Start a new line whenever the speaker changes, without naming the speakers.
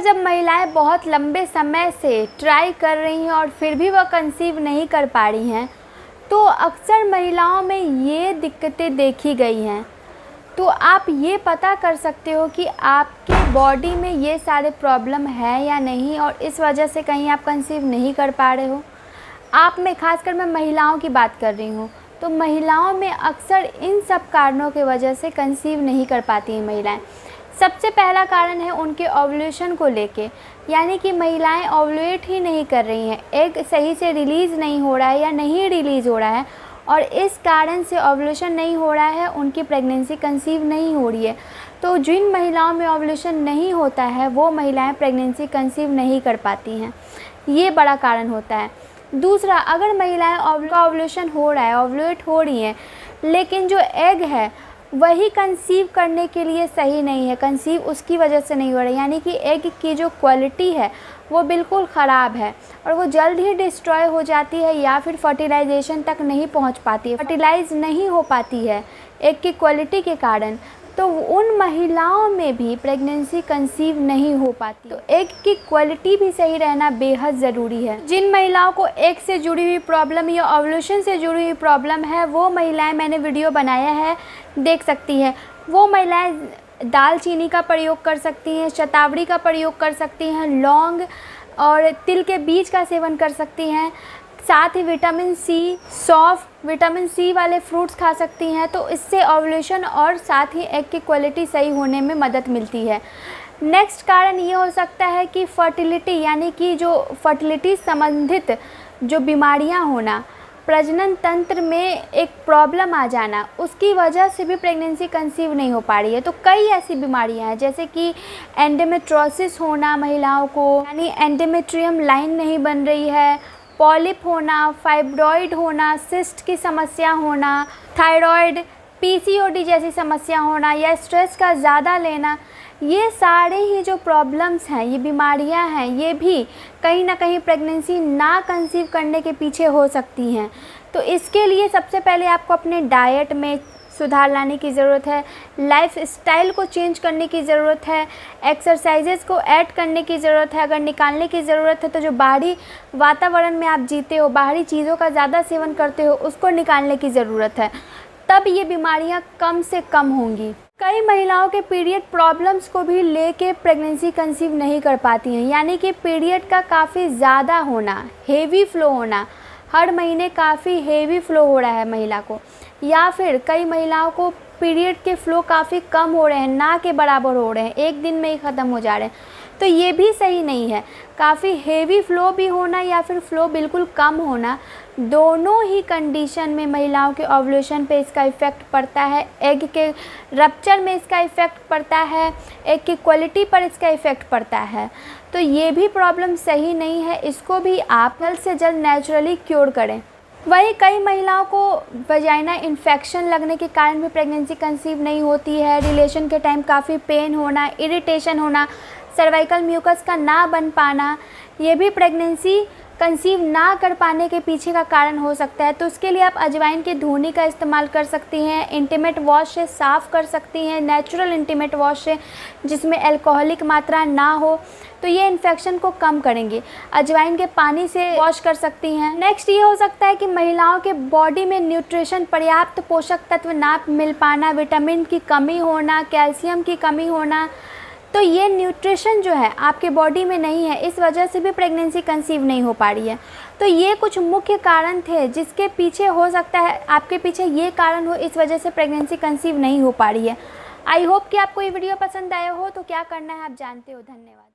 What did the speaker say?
जब महिलाएं बहुत लंबे समय से ट्राई कर रही हैं और फिर भी वह कंसीव नहीं कर पा रही हैं, तो अक्सर महिलाओं में ये दिक्कतें देखी गई हैं। तो आप ये पता कर सकते हो कि आपके बॉडी में ये सारे प्रॉब्लम है या नहीं, और इस वजह से कहीं आप कंसीव नहीं कर पा रहे हो। आप में खासकर मैं महिलाओं की बात कर रही हूँ, तो महिलाओं में अक्सर इन सब कारणों की वजह से कंसीव नहीं कर पाती हैं महिलाएं। सबसे पहला कारण है उनके ओव्यूलेशन को लेके, यानी कि महिलाएं ओव्यूलेट ही नहीं कर रही हैं, एग सही से रिलीज़ नहीं हो रहा है या नहीं रिलीज़ हो रहा है, और इस कारण से ओव्यूलेशन नहीं हो रहा है, उनकी प्रेगनेंसी कंसीव नहीं हो रही है। तो जिन महिलाओं में ओव्यूलेशन नहीं होता है वो महिलाएं प्रेगनेंसी कंसीव नहीं कर पाती हैं, ये बड़ा कारण होता है। दूसरा, अगर महिलाएं ओव्यूलेशन हो रहा है, ओव्यूलेट हो रही हैं, लेकिन जो एग है वही कंसीव करने के लिए सही नहीं है, कंसीव उसकी वजह से नहीं हो रहा है, यानी कि एग की जो क्वालिटी है वो बिल्कुल ख़राब है और वो जल्द ही डिस्ट्रॉय हो जाती है या फिर फर्टिलाइजेशन तक नहीं पहुंच पाती है, फर्टिलाइज नहीं हो पाती है एग की क्वालिटी के कारण, तो उन महिलाओं में भी प्रेगनेंसी कंसीव नहीं हो पाती। तो एग की क्वालिटी भी सही रहना बेहद ज़रूरी है। जिन महिलाओं को एग से जुड़ी हुई प्रॉब्लम या ओव्यूलेशन से जुड़ी हुई प्रॉब्लम है, वो महिलाएं मैंने वीडियो बनाया है, देख सकती हैं। वो महिलाएं दालचीनी का प्रयोग कर सकती हैं, शतावरी का प्रयोग कर सकती हैं, लौंग और तिल के बीज का सेवन कर सकती हैं, साथ ही विटामिन सी, सौंफ, विटामिन सी वाले फ्रूट्स खा सकती हैं। तो इससे ओव्यूलेशन और साथ ही एग की क्वालिटी सही होने में मदद मिलती है। नेक्स्ट कारण ये हो सकता है कि फर्टिलिटी, यानी कि जो फर्टिलिटी संबंधित जो बीमारियां होना, प्रजनन तंत्र में एक प्रॉब्लम आ जाना, उसकी वजह से भी प्रेगनेंसी कंसीव नहीं हो पा रही है। तो कई ऐसी बीमारियां हैं, जैसे कि एंडोमेट्रोसिस होना महिलाओं को, यानी एंडोमेट्रियम लाइन नहीं बन रही है, पॉलिप होना, फाइब्रॉइड होना, सिस्ट की समस्या होना, थायराइड, पीसीओडी जैसी समस्या होना या स्ट्रेस का ज़्यादा लेना, ये सारे ही जो प्रॉब्लम्स हैं, ये बीमारियां हैं, ये भी कहीं ना कहीं प्रेगनेंसी ना कंसीव करने के पीछे हो सकती हैं। तो इसके लिए सबसे पहले आपको अपने डाइट में सुधार लाने की ज़रूरत है, लाइफ स्टाइल को चेंज करने की ज़रूरत है, एक्सरसाइजेज़ को ऐड करने की ज़रूरत है। अगर निकालने की ज़रूरत है तो जो बाहरी वातावरण में आप जीते हो, बाहरी चीज़ों का ज़्यादा सेवन करते हो, उसको निकालने की ज़रूरत है, तब ये बीमारियां कम से कम होंगी। कई महिलाओं के पीरियड प्रॉब्लम्स को भी लेके प्रेगनेंसी कंसीव नहीं कर पाती हैं, यानी कि पीरियड का काफ़ी ज़्यादा होना, हेवी फ्लो होना, हर महीने काफ़ी हेवी फ्लो हो रहा है महिला को, या फिर कई महिलाओं को पीरियड के फ्लो काफ़ी कम हो रहे हैं, ना के बराबर हो रहे हैं, एक दिन में ही ख़त्म हो जा रहे हैं, तो ये भी सही नहीं है। काफ़ी हेवी फ्लो भी होना या फिर फ्लो बिल्कुल कम होना, दोनों ही कंडीशन में महिलाओं के ओव्यूलेशन पे इसका इफ़ेक्ट पड़ता है, एग के रप्चर में इसका इफ़ेक्ट पड़ता है, एग की क्वालिटी पर इसका इफ़ेक्ट पड़ता है। तो ये भी प्रॉब्लम सही नहीं है, इसको भी आप जल्द से जल्द नेचुरली क्योर करें। वहीं कई महिलाओं को वजाइना इन्फेक्शन लगने के कारण भी प्रेगनेंसी कंसीव नहीं होती है। रिलेशन के टाइम काफ़ी पेन होना, इरिटेशन होना, सर्वाइकल म्यूकस का ना बन पाना, ये भी प्रेगनेंसी कंसीव ना कर पाने के पीछे का कारण हो सकता है। तो उसके लिए आप अजवाइन के धुनी का इस्तेमाल कर सकती हैं, इंटीमेट वॉश से साफ़ कर सकती हैं, नेचुरल इंटीमेट वॉश से जिसमें अल्कोहलिक मात्रा ना हो, तो ये इन्फेक्शन को कम करेंगे। अजवाइन के पानी से वॉश कर सकती हैं। नेक्स्ट ये हो सकता है कि महिलाओं के बॉडी में न्यूट्रिशन, पर्याप्त पोषक तत्व ना मिल पाना, विटामिन की कमी होना, कैल्शियम की कमी होना, तो ये न्यूट्रिशन जो है आपके बॉडी में नहीं है, इस वजह से भी प्रेगनेंसी कंसीव नहीं हो पा रही है। तो ये कुछ मुख्य कारण थे जिसके पीछे हो सकता है आपके पीछे ये कारण हो, इस वजह से प्रेगनेंसी कंसीव नहीं हो पा रही है। आई होप कि आपको ये वीडियो पसंद आया हो। तो क्या करना है आप जानते हो। धन्यवाद।